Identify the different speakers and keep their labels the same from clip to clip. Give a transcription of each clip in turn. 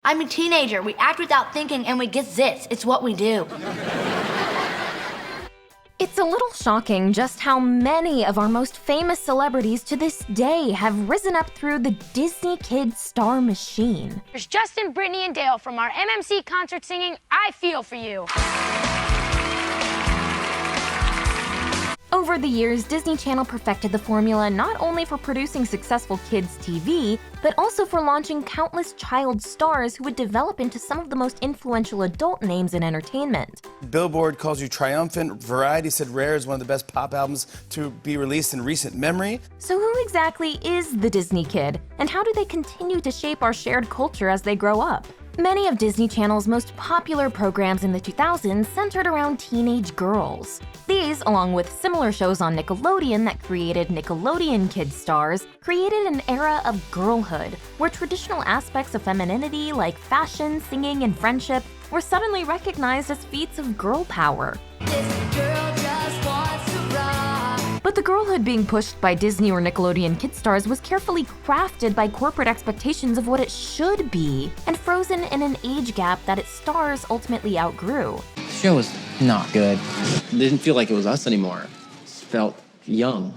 Speaker 1: I'm a teenager. We act without thinking and we get zits. It's what we do.
Speaker 2: It's a little shocking just how many of our most famous celebrities to this day have risen up through the Disney Kid star machine.
Speaker 3: There's Justin, Brittany, and Dale from our MMC concert singing I Feel For You.
Speaker 2: Over the years, Disney Channel perfected the formula not only for producing successful kids' TV, but also for launching countless child stars who would develop into some of the most influential adult names in entertainment.
Speaker 4: Billboard calls you triumphant. Variety said Rare is one of the best pop albums to be released in recent memory.
Speaker 2: So who exactly is the Disney Kid, and how do they continue to shape our shared culture as they grow up? Many of Disney Channel's most popular programs in the 2000s centered around teenage girls. These, along with similar shows on Nickelodeon that created Nickelodeon Kid stars, created an era of girlhood, where traditional aspects of femininity like fashion, singing, and friendship were suddenly recognized as feats of girl power.
Speaker 1: This girl just wants to rock.
Speaker 2: But the girlhood being pushed by Disney or Nickelodeon Kid stars was carefully crafted by corporate expectations of what it should be, and frozen in an age gap that its stars ultimately outgrew.
Speaker 5: The show was not good. It didn't feel like it was us anymore. It felt young,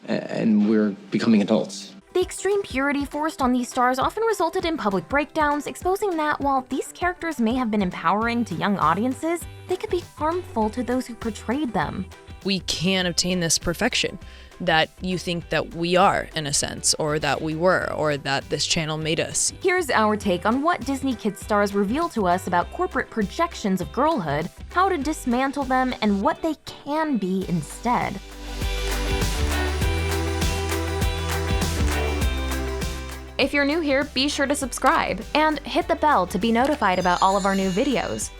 Speaker 5: and we're becoming adults.
Speaker 2: The extreme purity forced on these stars often resulted in public breakdowns, exposing that while these characters may have been empowering to young audiences, they could be harmful to those who portrayed them.
Speaker 6: We can't obtain this perfection that you think that we are, in a sense, or that we were, or that this channel made us.
Speaker 2: Here's our take on what Disney Kid stars reveal to us about corporate projections of girlhood, how to dismantle them, and what they can be instead. If you're new here, be sure to subscribe and hit the bell to be notified about all of our new videos.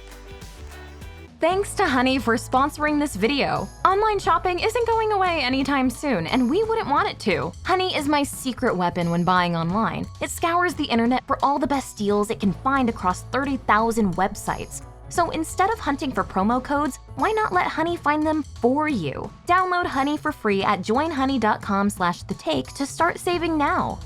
Speaker 2: Thanks to Honey for sponsoring this video. Online shopping isn't going away anytime soon, and we wouldn't want it to. Honey is my secret weapon when buying online. It scours the internet for all the best deals it can find across 30,000 websites. So instead of hunting for promo codes, why not let Honey find them for you? Download Honey for free at joinhoney.com/thetake to start saving now.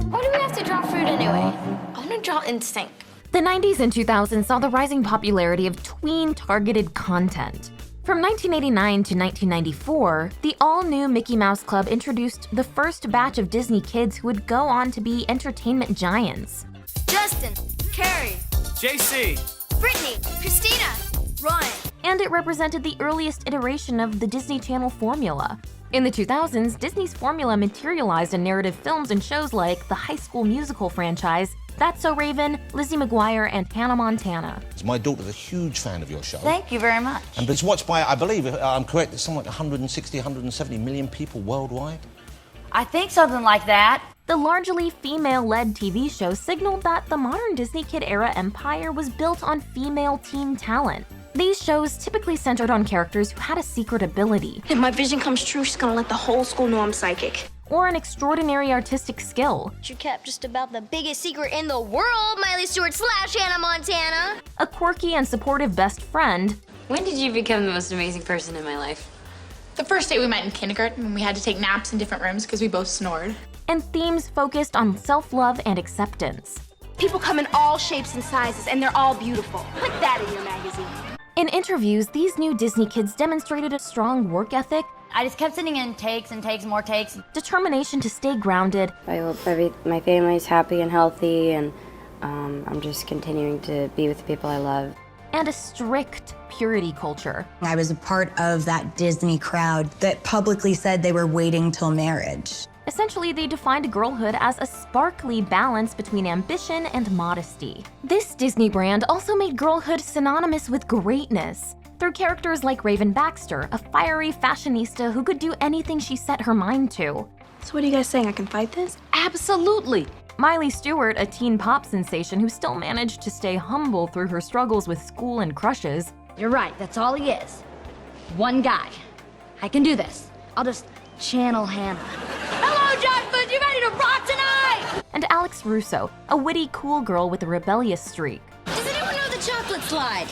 Speaker 1: Why do we have to draw fruit anyway? I want to draw instinct.
Speaker 2: The 90s and 2000s saw the rising popularity of tween-targeted content. From 1989 to 1994, the all-new Mickey Mouse Club introduced the first batch of Disney kids who would go on to be entertainment giants.
Speaker 1: Justin, Carrie,
Speaker 7: JC,
Speaker 1: Brittany, Christina, Ryan.
Speaker 2: And it represented the earliest iteration of the Disney Channel formula. In the 2000s, Disney's formula materialized in narrative films and shows like the High School Musical franchise, That's So Raven, Lizzie McGuire, and Hannah Montana.
Speaker 8: My daughter's a huge fan of your show.
Speaker 1: Thank you very much.
Speaker 8: And it's watched by, I believe, if I'm correct, it's something like 160, 170 million people worldwide.
Speaker 1: I think something like that.
Speaker 2: The largely female-led TV show signaled that the modern Disney Kid era empire was built on female teen talent. These shows typically centered on characters who had a secret ability.
Speaker 9: If my vision comes true, she's gonna let the whole school know I'm psychic.
Speaker 2: Or an extraordinary artistic skill.
Speaker 1: You kept just about the biggest secret in the world, Miley Stewart / Hannah Montana.
Speaker 2: A quirky and supportive best friend.
Speaker 10: When did you become the most amazing person in my life?
Speaker 11: The first day we met in kindergarten when we had to take naps in different rooms because we both snored.
Speaker 2: And themes focused on self-love and acceptance.
Speaker 9: People come in all shapes and sizes, and they're all beautiful. Put that in your magazine.
Speaker 2: In interviews, these new Disney kids demonstrated a strong work ethic,
Speaker 1: I just kept sitting in takes and takes, more takes.
Speaker 2: determination to stay grounded,
Speaker 10: I hope my family's happy and healthy, and I'm just continuing to be with the people I love.
Speaker 2: and a strict purity culture.
Speaker 12: I was a part of that Disney crowd that publicly said they were waiting till marriage.
Speaker 2: Essentially, they defined girlhood as a sparkly balance between ambition and modesty. This Disney brand also made girlhood synonymous with greatness, through characters like Raven Baxter, a fiery fashionista who could do anything she set her mind to.
Speaker 9: So what are you guys saying, I can fight this?
Speaker 1: Absolutely.
Speaker 2: Miley Stewart, a teen pop sensation who still managed to stay humble through her struggles with school and crushes.
Speaker 1: You're right, that's all he is. One guy. I can do this. I'll just channel Hannah. Hello, Joshua, you ready to rock tonight?
Speaker 2: And Alex Russo, a witty, cool girl with a rebellious streak.
Speaker 1: Does anyone know the chocolate slide?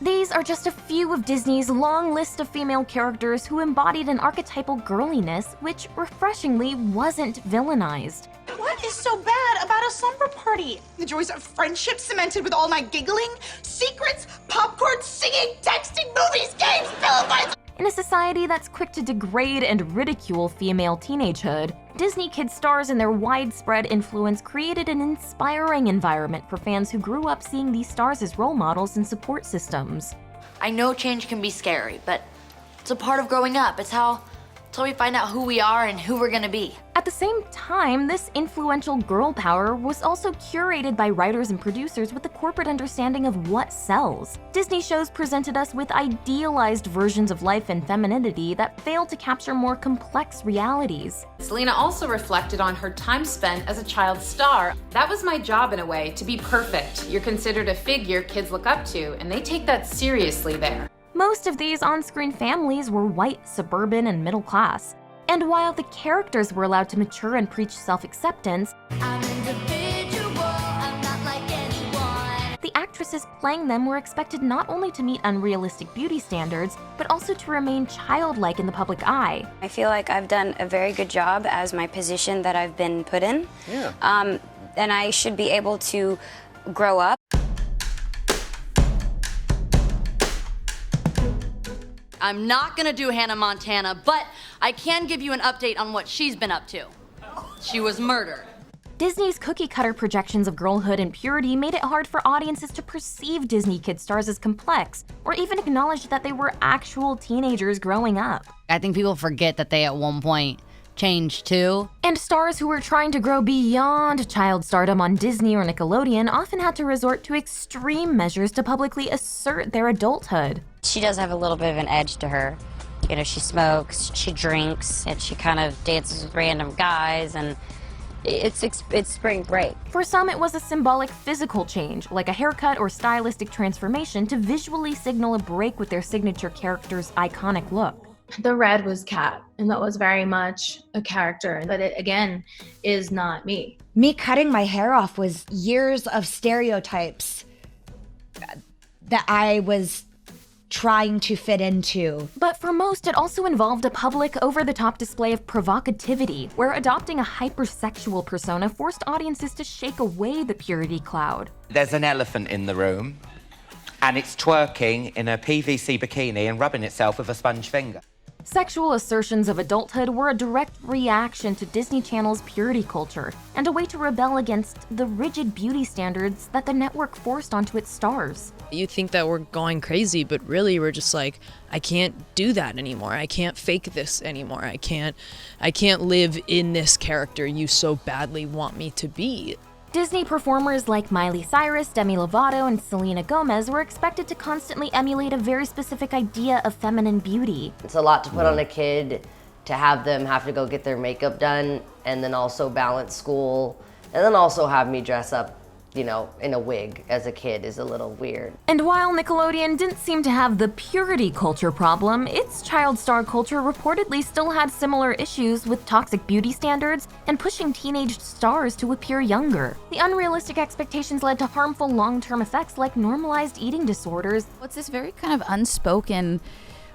Speaker 2: These are just a few of Disney's long list of female characters who embodied an archetypal girliness which, refreshingly, wasn't villainized.
Speaker 7: What is so bad about a slumber party? The joys of friendship cemented with all night giggling, secrets, popcorn, singing, texting, movies, games, pillow fights.
Speaker 2: In a society that's quick to degrade and ridicule female teenagehood, Disney kid stars and their widespread influence created an inspiring environment for fans who grew up seeing these stars as role models and support systems.
Speaker 1: I know change can be scary, but it's a part of growing up. It's how we find out who we are and who we're gonna be.
Speaker 2: At the same time, this influential girl power was also curated by writers and producers with the corporate understanding of what sells. Disney shows presented us with idealized versions of life and femininity that failed to capture more complex realities.
Speaker 13: Selena also reflected on her time spent as a child star. That was my job in a way, to be perfect. You're considered a figure kids look up to, and they take that seriously there.
Speaker 2: Most of these on-screen families were white, suburban, and middle class. And while the characters were allowed to mature and preach self-acceptance, the actresses playing them were expected not only to meet unrealistic beauty standards, but also to remain childlike in the public eye.
Speaker 10: I feel like I've done a very good job as my position that I've been put in.
Speaker 5: Yeah.
Speaker 10: And I should be able to grow up.
Speaker 1: I'm not gonna do Hannah Montana, but I can give you an update on what she's been up to. She was murdered.
Speaker 2: Disney's cookie-cutter projections of girlhood and purity made it hard for audiences to perceive Disney kid stars as complex, or even acknowledge that they were actual teenagers growing up.
Speaker 1: I think people forget that they at one point changed too.
Speaker 2: And stars who were trying to grow beyond child stardom on Disney or Nickelodeon often had to resort to extreme measures to publicly assert their adulthood.
Speaker 10: She does have a little bit of an edge to her. You know, she smokes, she drinks, and she kind of dances with random guys, and it's spring break.
Speaker 2: For some, it was a symbolic physical change, like a haircut or stylistic transformation to visually signal a break with their signature character's iconic look.
Speaker 14: The red was Kat, and that was very much a character, but it, again, is not me.
Speaker 15: Me cutting my hair off was years of stereotypes that I was trying to fit into.
Speaker 2: But for most, it also involved a public, over-the-top display of provocativity, where adopting a hypersexual persona forced audiences to shake away the purity cloud.
Speaker 16: There's an elephant in the room, and it's twerking in a PVC bikini and rubbing itself with a sponge finger.
Speaker 2: Sexual assertions of adulthood were a direct reaction to Disney Channel's purity culture, and a way to rebel against the rigid beauty standards that the network forced onto its stars.
Speaker 6: You think that we're going crazy, but really we're just like, I can't do that anymore. I can't fake this anymore. I can't live in this character you so badly want me to be.
Speaker 2: Disney performers like Miley Cyrus, Demi Lovato, and Selena Gomez were expected to constantly emulate a very specific idea of feminine beauty.
Speaker 17: It's a lot to put on a kid to have them have to go get their makeup done and then also balance school and then also have me dress up, you know, in a wig as a kid is a little weird.
Speaker 2: And while Nickelodeon didn't seem to have the purity culture problem, its child star culture reportedly still had similar issues with toxic beauty standards and pushing teenage stars to appear younger. The unrealistic expectations led to harmful long-term effects like normalized eating disorders.
Speaker 18: What's this very kind of unspoken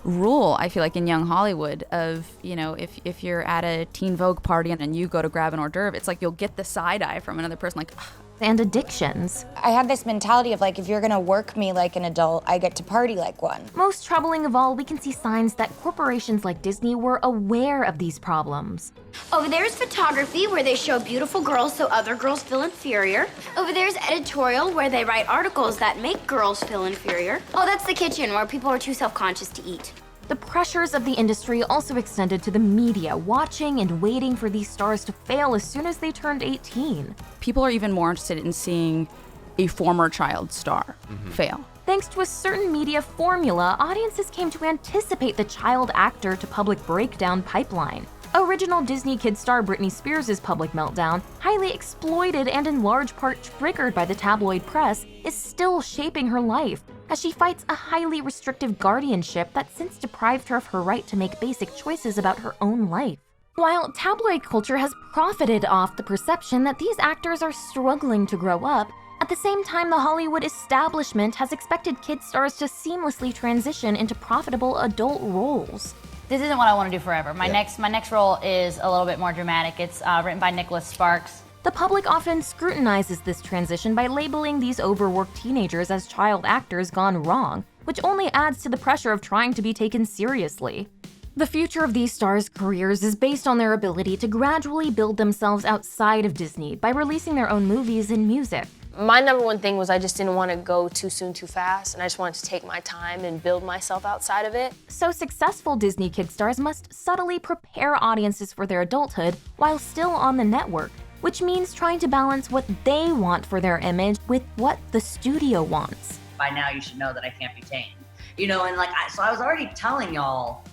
Speaker 18: rule, I feel like, in young Hollywood of, you know, if you're at a Teen Vogue party and you go to grab an hors d'oeuvre, it's like you'll get the side eye from another person like, ugh.
Speaker 2: And addictions.
Speaker 15: I had this mentality of like, if you're gonna work me like an adult, I get to party like one.
Speaker 2: Most troubling of all, we can see signs that corporations like Disney were aware of these problems.
Speaker 9: Over there's photography, where they show beautiful girls so other girls feel inferior. Over there's editorial, where they write articles that make girls feel inferior. Oh, that's the kitchen, where people are too self-conscious to eat.
Speaker 2: The pressures of the industry also extended to the media, watching and waiting for these stars to fail as soon as they turned 18.
Speaker 18: People are even more interested in seeing a former child star fail.
Speaker 2: Thanks to a certain media formula, audiences came to anticipate the child actor to public breakdown pipeline. Original Disney kid star Britney Spears' public meltdown, highly exploited and in large part triggered by the tabloid press, is still shaping her life, as she fights a highly restrictive guardianship that since deprived her of her right to make basic choices about her own life. While tabloid culture has profited off the perception that these actors are struggling to grow up, at the same time, the Hollywood establishment has expected kid stars to seamlessly transition into profitable adult roles.
Speaker 1: This isn't what I want to do forever. My next role is a little bit more dramatic. It's written by Nicholas Sparks.
Speaker 2: The public often scrutinizes this transition by labeling these overworked teenagers as child actors gone wrong, which only adds to the pressure of trying to be taken seriously. The future of these stars' careers is based on their ability to gradually build themselves outside of Disney by releasing their own movies and music.
Speaker 19: My number one thing was I just didn't want to go too soon, too fast, and I just wanted to take my time and build myself outside of it.
Speaker 2: So successful Disney kid stars must subtly prepare audiences for their adulthood while still on the network, which means trying to balance what they want for their image with what the studio wants.
Speaker 20: By now you should know that I can't be tamed. You know, and so I was already telling y'all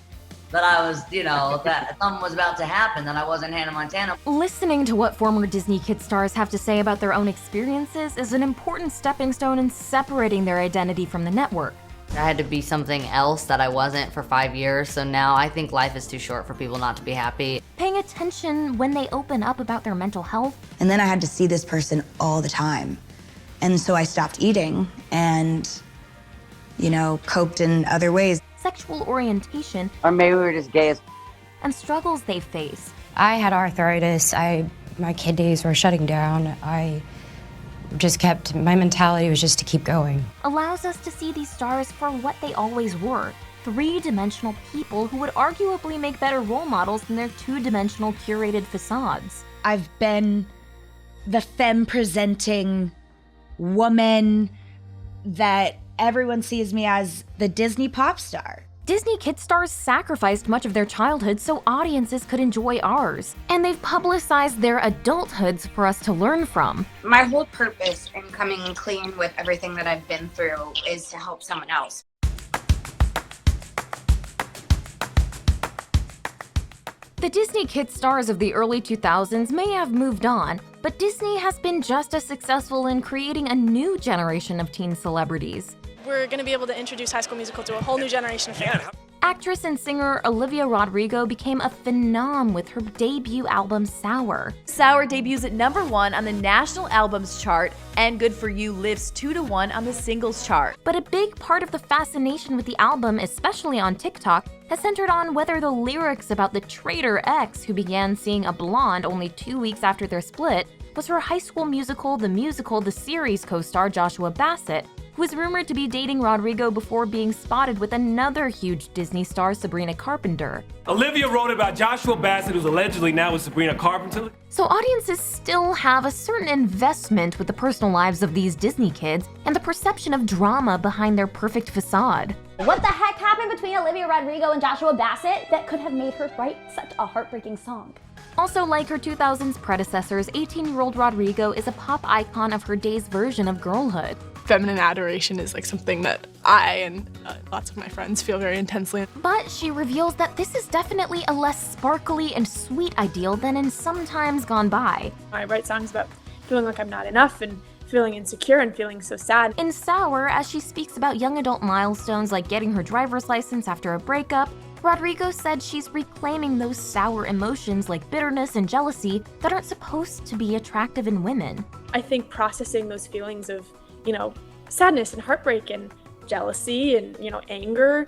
Speaker 20: that I was, that something was about to happen, that I wasn't Hannah Montana.
Speaker 2: Listening to what former Disney kid stars have to say about their own experiences is an important stepping stone in separating their identity from the network.
Speaker 17: I had to be something else that I wasn't for 5 years, so now I think life is too short for people not to be happy.
Speaker 2: Paying attention when they open up about their mental health.
Speaker 12: And then I had to see this person all the time. And so I stopped eating and, coped in other ways.
Speaker 2: Sexual orientation.
Speaker 20: Or maybe we were just gay as...
Speaker 2: And struggles they face.
Speaker 21: I had arthritis. My kidneys were shutting down. My mentality was just to keep going.
Speaker 2: Allows us to see these stars for what they always were. Three-dimensional people who would arguably make better role models than their two-dimensional curated facades.
Speaker 15: I've been the femme-presenting woman that everyone sees me as, the Disney pop star.
Speaker 2: Disney kid stars sacrificed much of their childhood so audiences could enjoy ours. And they've publicized their adulthoods for us to learn from.
Speaker 22: My whole purpose in coming clean with everything that I've been through is to help someone else.
Speaker 2: The Disney kid stars of the early 2000s may have moved on, but Disney has been just as successful in creating a new generation of teen celebrities.
Speaker 23: We're going to be able to introduce High School Musical to a whole new generation of fans.
Speaker 2: Actress and singer Olivia Rodrigo became a phenom with her debut album, Sour.
Speaker 24: Sour debuts at #1 on the National Albums Chart, and Good For You lifts 2-1 on the Singles Chart.
Speaker 2: But a big part of the fascination with the album, especially on TikTok, has centered on whether the lyrics about the traitor ex who began seeing a blonde only 2 weeks after their split was her High School Musical, The Series co-star Joshua Bassett, who was rumored to be dating Rodrigo before being spotted with another huge Disney star, Sabrina Carpenter.
Speaker 25: Olivia wrote about Joshua Bassett, who's allegedly now with Sabrina Carpenter.
Speaker 2: So audiences still have a certain investment with the personal lives of these Disney kids and the perception of drama behind their perfect facade.
Speaker 26: What the heck happened between Olivia Rodrigo and Joshua Bassett that could have made her write such a heartbreaking song?
Speaker 2: Also, like her 2000s predecessors, 18-year-old Rodrigo is a pop icon of her day's version of girlhood.
Speaker 23: Feminine adoration is something that I and lots of my friends feel very intensely.
Speaker 2: But she reveals that this is definitely a less sparkly and sweet ideal than in some times gone by.
Speaker 23: I write songs about feeling like I'm not enough and feeling insecure and feeling so sad.
Speaker 2: In Sour, as she speaks about young adult milestones like getting her driver's license after a breakup, Rodrigo said she's reclaiming those sour emotions like bitterness and jealousy that aren't supposed to be attractive in women.
Speaker 23: I think processing those feelings of, sadness and heartbreak and jealousy and, anger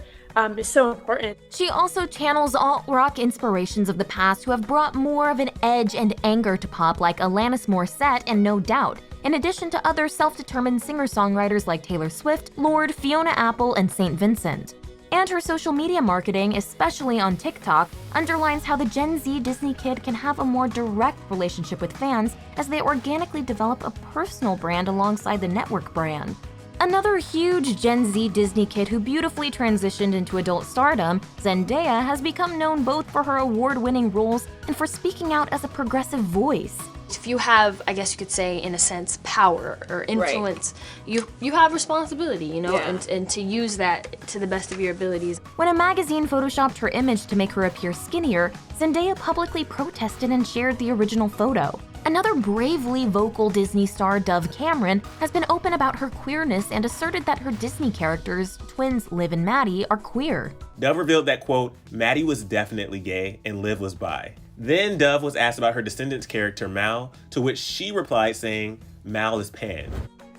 Speaker 23: is so important.
Speaker 2: She also channels alt-rock inspirations of the past who have brought more of an edge and anger to pop like Alanis Morissette and No Doubt, in addition to other self-determined singer-songwriters like Taylor Swift, Lorde, Fiona Apple, and St. Vincent. And her social media marketing, especially on TikTok, underlines how the Gen Z Disney kid can have a more direct relationship with fans as they organically develop a personal brand alongside the network brand. Another huge Gen Z Disney kid who beautifully transitioned into adult stardom, Zendaya, has become known both for her award-winning roles and for speaking out as a progressive voice.
Speaker 19: If you have, I guess you could say, in a sense, power or influence, you have responsibility, and to use that to the best of your abilities.
Speaker 2: When a magazine photoshopped her image to make her appear skinnier, Zendaya publicly protested and shared the original photo. Another bravely vocal Disney star, Dove Cameron, has been open about her queerness and asserted that her Disney characters, twins Liv and Maddie, are queer.
Speaker 27: Dove revealed that, quote, Maddie was definitely gay and Liv was bi. Then Dove was asked about her Descendants character Mal, to which she replied saying, Mal is pan.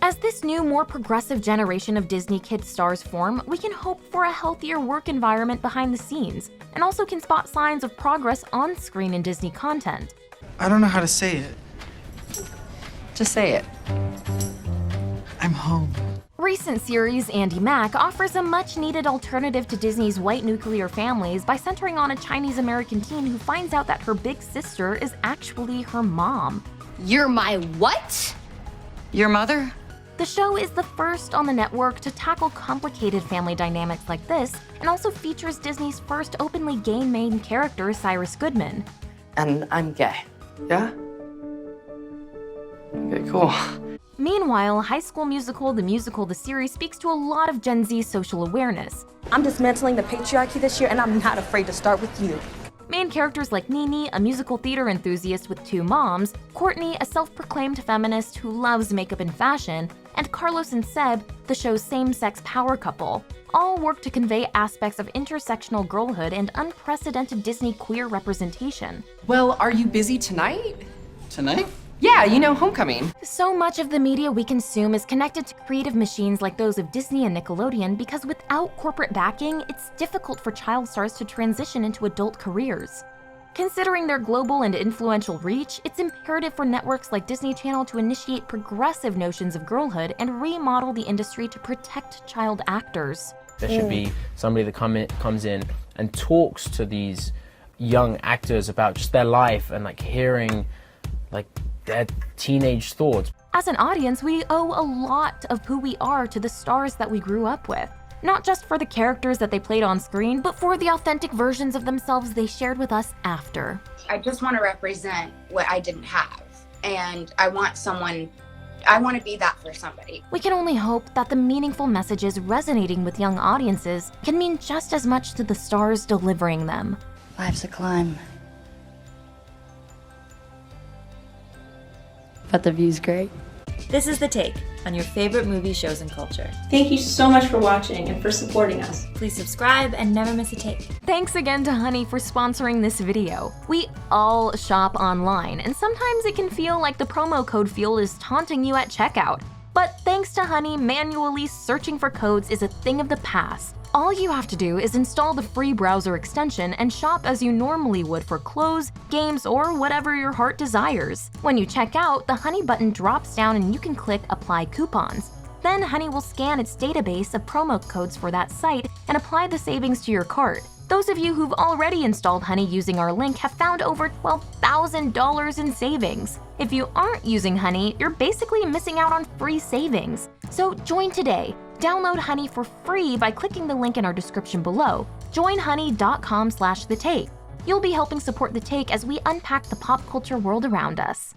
Speaker 2: As this new, more progressive generation of Disney Kids stars form, we can hope for a healthier work environment behind the scenes, and also can spot signs of progress on screen in Disney content.
Speaker 3: I don't know how to say it.
Speaker 4: Just say it.
Speaker 3: I'm home.
Speaker 2: Recent series Andy Mack offers a much-needed alternative to Disney's white nuclear families by centering on a Chinese-American teen who finds out that her big sister is actually her mom.
Speaker 26: You're my what?
Speaker 4: Your mother?
Speaker 2: The show is the first on the network to tackle complicated family dynamics like this, and also features Disney's first openly gay main character, Cyrus Goodman.
Speaker 4: And I'm gay. Yeah? Okay, cool.
Speaker 2: Meanwhile, High School Musical, the series, speaks to a lot of Gen Z social awareness.
Speaker 5: I'm dismantling the patriarchy this year, and I'm not afraid to start with you.
Speaker 2: Main characters like Nini, a musical theater enthusiast with 2 moms, Courtney, a self-proclaimed feminist who loves makeup and fashion, and Carlos and Seb, the show's same-sex power couple, all work to convey aspects of intersectional girlhood and unprecedented Disney queer representation.
Speaker 4: Well, are you busy tonight?
Speaker 3: Tonight?
Speaker 4: Yeah, you know, homecoming.
Speaker 2: So much of the media we consume is connected to creative machines like those of Disney and Nickelodeon because without corporate backing, it's difficult for child stars to transition into adult careers. Considering their global and influential reach, it's imperative for networks like Disney Channel to initiate progressive notions of girlhood and remodel the industry to protect child actors.
Speaker 7: There should be somebody that comes in and talks to these young actors about just their life and like hearing like their teenage thoughts.
Speaker 2: As an audience, we owe a lot of who we are to the stars that we grew up with. Not just for the characters that they played on screen, but for the authentic versions of themselves they shared with us after.
Speaker 22: I just want to represent what I didn't have. And I want to be that for somebody.
Speaker 2: We can only hope that the meaningful messages resonating with young audiences can mean just as much to the stars delivering them.
Speaker 10: Life's a climb. But the view's great.
Speaker 24: This is The Take on your favorite movie, shows, and culture.
Speaker 23: Thank you so much for watching and for supporting us.
Speaker 24: Please subscribe and never miss a take.
Speaker 2: Thanks again to Honey for sponsoring this video. We all shop online, and sometimes it can feel like the promo code field is taunting you at checkout. But thanks to Honey, manually searching for codes is a thing of the past. All you have to do is install the free browser extension and shop as you normally would for clothes, games, or whatever your heart desires. When you check out, the Honey button drops down and you can click Apply Coupons. Then Honey will scan its database of promo codes for that site and apply the savings to your cart. Those of you who've already installed Honey using our link have found over $12,000 in savings. If you aren't using Honey, you're basically missing out on free savings. So join today. Download Honey for free by clicking the link in our description below. Joinhoney.com/thetake. You'll be helping support The Take as we unpack the pop culture world around us.